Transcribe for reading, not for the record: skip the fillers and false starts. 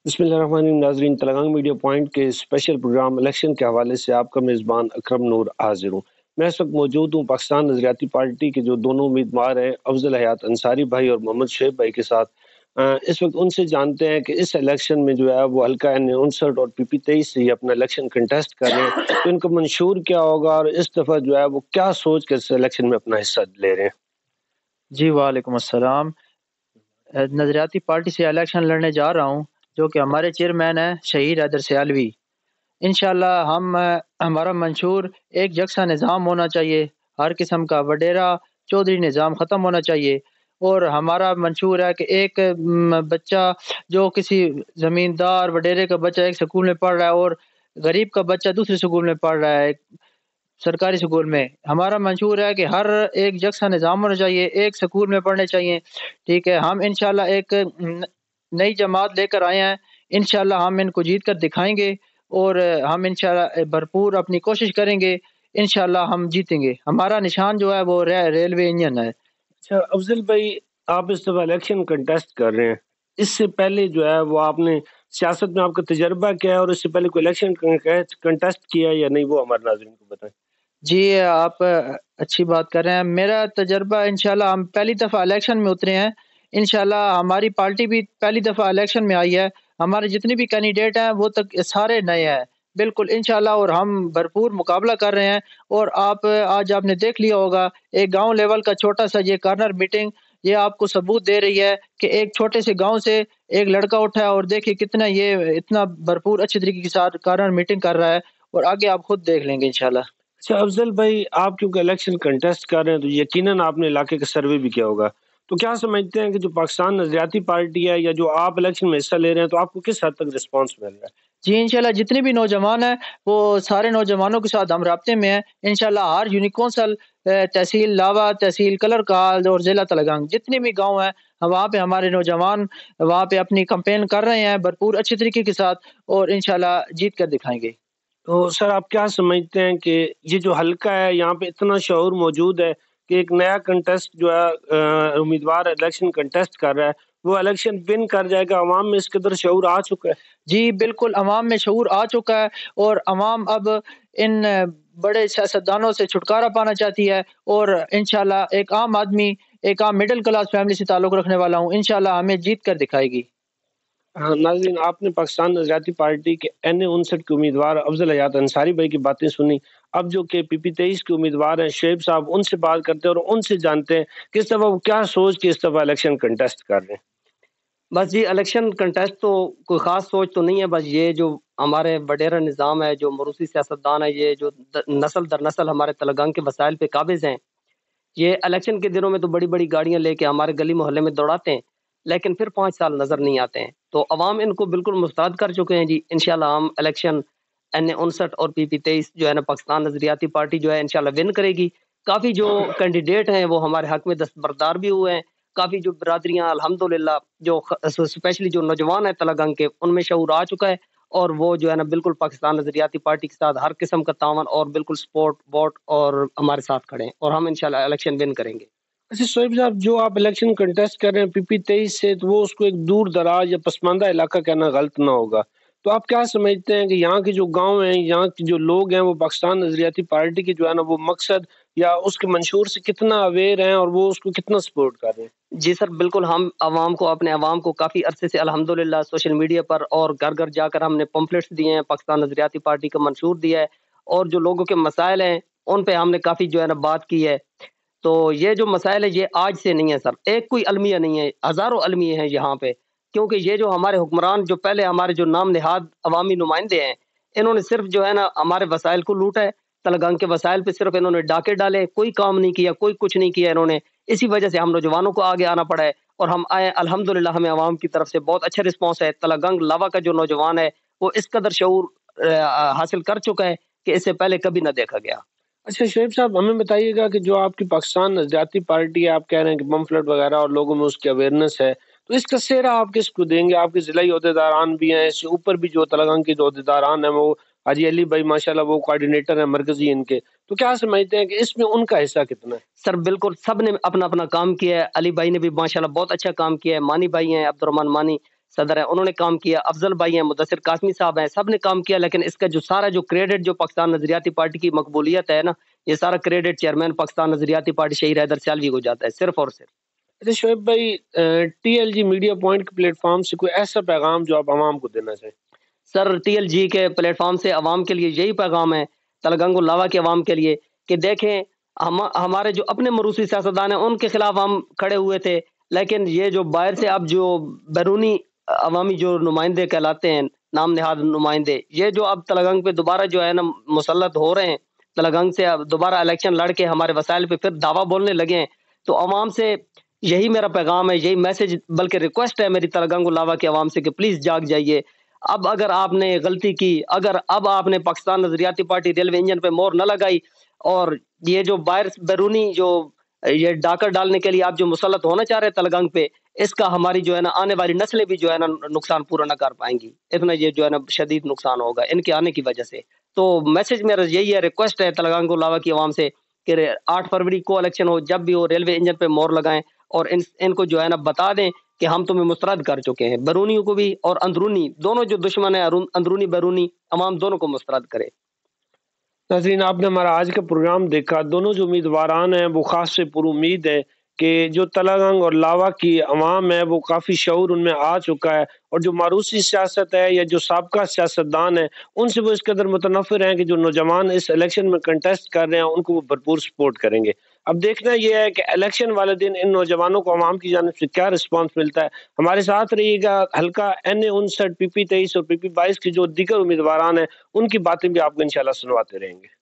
बिस्मिल्लाहिर्रहमानिर्रहीम। नाज़रीन, Telangana media point के स्पेशल प्रोग्राम इलेक्शन के हवाले से आपका मेज़बान अकरम नूर हाज़िर हूँ। मैं इस वक्त मौजूद हूँ पाकिस्तान नज़रियाती पार्टी के जो दोनों उम्मीदवार हैं, अफजल हयात अंसारी भाई और मोहम्मद शुएब भाई के साथ। इस वक्त उनसे जानते हैं कि इस इलेक्शन में जो है वो हल्का N59 और PP23 से ये अपना इलेक्शन कंटेस्ट कर रहे हैं, तो इनका मंशूर क्या होगा और इस दफ़ा जो है वो क्या सोच कर इस इलेक्शन में अपना हिस्सा ले रहे हैं। जी वालेकुम अस्सलाम। नज़रियाती पार्टी से इलेक्शन लड़ने जा रहा हूँ, जो कि हमारे चेयरमैन हैं शहीद हैदर सियालवी। इंशाल्लाह हमारा मंशूर एक यकसा निज़ाम होना चाहिए, हर किस्म का वडेरा चौधरी निज़ाम ख़त्म होना चाहिए। और हमारा मंशूर है कि एक बच्चा जो किसी ज़मींदार वडेरे का बच्चा एक स्कूल में पढ़ रहा है और गरीब का बच्चा दूसरे स्कूल में पढ़ रहा है, सरकारी स्कूल में, हमारा मंशूर है कि हर एक यकसा निज़ाम होना चाहिए, एक स्कूल में पढ़ने चाहिए। ठीक है, हम इंशाल्लाह एक नई जमात लेकर आए हैं, इंशाल्लाह हम इनको जीत कर दिखाएंगे और हम इंशाल्लाह भरपूर अपनी कोशिश करेंगे, इंशाल्लाह हम जीतेंगे। हमारा निशान जो है वो रेलवे इंजन है। अच्छा अफजल भाई, आप इस दफ़ा इलेक्शन कंटेस्ट कर रहे हैं, इससे पहले जो है वो आपने सियासत में आपका तजर्बा क्या है और इससे पहले कोई इलेक्शन कंटेस्ट किया या नहीं, वो हमारे नाज़रीन को बताएं। जी, आप अच्छी बात कर रहे हैं। मेरा तजर्बा इंशाल्लाह हम पहली दफ़ा इलेक्शन में उतरे हैं। इंशाल्लाह हमारी पार्टी भी पहली दफ़ा इलेक्शन में आई है। हमारे जितने भी कैंडिडेट हैं वो तक सारे नए हैं। बिल्कुल इंशाल्लाह और हम भरपूर मुकाबला कर रहे हैं और आज आपने देख लिया होगा एक गाँव लेवल का छोटा-सा ये कॉर्नर मीटिंग, ये आपको सबूत दे रही है कि एक छोटे से गाँव से एक लड़का उठा है और देखिए कितना ये इतना भरपूर अच्छे तरीके के साथ कॉर्नर मीटिंग कर रहा है और आगे आप खुद देख लेंगे इंशाल्लाह। अच्छा अफजल भाई, आप क्योंकि इलेक्शन कंटेस्ट कर रहे हैं तो यकीनन आपने इलाके का सर्वे भी किया होगा, तो क्या समझते हैं कि जो पाकिस्तान नजरियाती पार्टी है या जो आप इलेक्शन में हिस्सा ले रहे हैं, तो आपको किस हद तक रिस्पांस मिल रहा है? जी, इंशाल्लाह जितने भी नौजवान हैं, वो सारे नौजवानों के साथ हम राब्ते में हैं। इंशाल्लाह हर यूनिक कौंसल, तहसील लावा, तहसील कलरकाल और ज़िला तलगंग जितने भी गाँव हैं, वहाँ पे हमारे नौजवान वहाँ पे अपनी कैंपेन कर रहे हैं भरपूर अच्छे तरीके के साथ और इंशाल्लाह जीत कर दिखाएँगे। तो सर, आप क्या समझते हैं कि ये जो हल्का है यहाँ पे इतना शऊर मौजूद है कि एक नया कंटेस्ट जो है उम्मीदवार इलेक्शन कंटेस्ट कर रहा है, वो इलेक्शन विन कर जाएगा, अवाम में इस कदर शऊर आ चुका है? जी, बिल्कुल अवाम में शऊर आ चुका है और अवाम अब इन बड़े सियासतदानों से छुटकारा पाना चाहती है और इंशाल्लाह एक आम मिडल क्लास फैमिली से ताल्लुक़ रखने वाला हूँ, इंशाल्लाह हमें जीत कर दिखाएगी। हाँ, नाज़रीन, आपने पाकिस्तान नज़रियाती पार्टी के N59 के उम्मीदवार अफजल हयात अंसारी भाई की बातें सुनी। अब जो कि PP23 के उम्मीदवार हैं शुएब साहब, उनसे बात करते हैं और उनसे जानते हैं कि इस दफ़ा वो क्या सोच के इस दफ़ा इलेक्शन कंटेस्ट कर रहे हैं। बस जी इलेक्शन कंटेस्ट तो कोई ख़ास सोच तो नहीं है, बस ये जो हमारे वडेरा निज़ाम है, जो मरूसी सियासतदान है, ये जो नस्ल दर नस्ल हमारे तलगंग के वसाइल पे काबिज़ हैं, ये इलेक्शन के दिनों में तो बड़ी-बड़ी गाड़ियाँ लेके हमारे गली मोहल्ले में दौड़ाते हैं, लेकिन फिर 5 साल नज़र नहीं आते हैं। तो अवाम इनको बिल्कुल मुस्तैद कर चुके हैं जी। इंशाल्लाह हम इलेक्शन N59 और PP23 जो है ना, पाकिस्तान नज़रियाती पार्टी जो है इंशाल्लाह विन करेगी। काफ़ी जो कैंडिडेट हैं वो हमारे हक़ में दस्तबरदार भी हुए हैं। काफ़ी जो बिरादरियाँ अल्हम्दुलिल्लाह जो स्पेशली जो नौजवान हैं तलगंग के, उनमें शऊर आ चुका है और वो जो है ना बिल्कुल पाकिस्तान नज़रियाती पार्टी के साथ हर किस्म का तावन और बिल्कुल सपोर्ट वोट और हमारे साथ खड़े हैं और हम इंशाल्लाह इलेक्शन विन करेंगे। अच्छा शुएब साहब, जो आप इलेक्शन कंटेस्ट कर रहे हैं PP23 से, तो वो उसको एक दूर-दराज या पसमानदा इलाका कहना गलत ना होगा। तो आप क्या समझते हैं कि यहाँ के जो गाँव हैं, यहाँ के जो लोग हैं, वो पाकिस्तान नज़रियाती पार्टी के जो है ना वो मकसद या उसके मंशूर से कितना अवेयर हैं और वो उसको कितना सपोर्ट कर रहे हैं? जी सर, बिल्कुल हम अपने अवाम को काफ़ी अरसे से अल्हम्दुलिल्लाह सोशल मीडिया पर और घर-घर जाकर हमने पम्फलेट्स दिए हैं, पाकिस्तान नज़रियाती पार्टी का मंशूर दिया है और जो लोगों के मसाइल हैं, उन पे हमने काफ़ी जो है ना बात की है। तो ये जो मसाइल है ये आज से नहीं है सर, एक कोई अलमिया नहीं है, हज़ारों अलमिए हैं यहाँ पे। क्योंकि ये जो हमारे हुक्मरान जो पहले हमारे जो नाम नेहाद अवामी नुमाइंदे हैं, इन्होंने सिर्फ़ जो है ना हमारे वसाइल को लूटा है, तलगंग के वसाइल पे सिर्फ़ इन्होंने डाके डाले, कोई काम नहीं किया, कोई कुछ नहीं किया इन्होंने। इसी वजह से हम नौजवानों को आगे आना पड़ा है और हम आए अल्हम्दुलिल्लाह, हमें अवाम की तरफ से बहुत अच्छा रिस्पॉन्स है। तलगंग लावा का जो नौजवान है, वो इस कदर शऊर हासिल कर चुका है कि इससे पहले कभी ना देखा गया। अच्छा शुएब साहब, हमें बताइएगा कि जो आपकी पाकिस्तान नज़रियाती पार्टी है, आप कह रहे हैं कि पम्फलेट वगैरह और लोगों में उसकी अवेयरनेस है, तो इसका सेहरा आप किसको देंगे? आपके ज़िलाई ओहदेदारान भी हैं, इससे ऊपर भी जो तलगंग के जो ओहदेदारान हैं, वो हाजी अली भाई माशाल्लाह वो कोऑर्डिनेटर हैं मरकज़ी इनके, तो क्या समझते हैं कि इसमें उनका हिस्सा कितना है? सर बिल्कुल, सब ने अपना-अपना काम किया है। अली भाई ने भी माशाल्लाह बहुत अच्छा काम किया है, मानी भाई हैं, अब्दुर्रहमान मानी, صدر ہیں انہوں نے کام کیا, افضل بھائی ہیں, مدثر قاسمی صاحب ہیں, سب نے کام کیا, لیکن اس کا جو سارا جو کریڈٹ جو پاکستان نظریاتی پارٹی کی مقبولیت ہے نا, یہ سارا کریڈٹ چیئرمین پاکستان نظریاتی پارٹی شہید حیدر سیالوی کو جاتا ہے, صرف اور صرف. اچھا شعیب بھائی, T L G media point کے پلیٹ فارم سے کوئی ایسا پیغام جو آپ عوام کو دینا چاہیں؟ سر ٹی ایل جی کے پلیٹ فارم سے عوام کے لیے یہی پیغام ہے, تلگنگ لاوا کے عوام کے لیے, کہ دیکھیں ہمارے جو اپنے مروسی سیاستدان ہیں ان کے خلاف ہم کھڑے ہوئے تھے, لیکن یہ جو باہر سے اب جو بیرونی عوامی جو نمائندے کہلاتے ہیں, نام نہاد نمائندے, یہ جو اب تلگنگ پہ دوبارہ جو ہے نا مسلط ہو رہے ہیں, تلگنگ سے اب دوبارہ الیکشن لڑ کے ہمارے وسائل پہ پھر دعویٰ بولنے لگے ہیں, تو عوام سے یہی میرا پیغام ہے, یہی میسج بلکہ ریکویسٹ ہے میری تلگنگ لاوا کے عوام سے کہ پلیز جاگ جائیے. اب اگر آپ نے غلطی کی, اگر اب آپ نے پاکستان نظریاتی پارٹی ریلوے انجن پہ مور نہ لگائی, اور یہ جو باہر بیرونی جو یہ ڈاکر ڈالنے کے لیے آپ جو مسلط ہونا چاہ رہے ہیں تلگنگ پہ, اس کا ہماری جو ہے نا آنے والی نسلیں بھی جو ہے نا نقصان پورا نہ کر پائیں گی, اتنا یہ جو ہے نا شدید نقصان ہوگا ان کے آنے کی وجہ سے. تو میسج میرا یہی ہے, ریکویسٹ ہے تلگنگ لاوا کی عوام سے کہ 8 فروری کو الیکشن ہو, جب بھی ہو ریلوے انجن پہ مور لگائیں, اور ان کو جو ہے نا بتا دیں کہ ہم تمہیں مسترد کر چکے ہیں, بیرونیوں کو بھی اور اندرونی, دونوں جو دشمن ہیں اندرونی بیرونی عوام دونوں کو مسترد کرے. ناظرین, آپ نے ہمارا آج کا پروگرام دیکھا. دونوں جو امیدواران ہیں وہ خاص سے پر امید ہے کہ جو تلگنگ اور لاوا کی عوام ہے وہ کافی شعور ان میں آ چکا ہے, اور جو ماروسی سیاست ہے یا جو سابقہ سیاستدان ہیں ان سے وہ اس قدر متنفر ہیں کہ جو نوجوان اس الیکشن میں کنٹیسٹ کر رہے ہیں ان کو وہ بھرپور سپورٹ کریں گے. اب دیکھنا یہ ہے کہ الیکشن والے دن ان نوجوانوں کو عوام کی جانب سے کیا رسپانس ملتا ہے. ہمارے ساتھ رہیے گا. حلقہ NA 59, PP 23 اور PP 22 کے جو دیگر امیدواران ہیں ان کی باتیں بھی آپ کو انشاءاللہ سنواتے رہیں گے.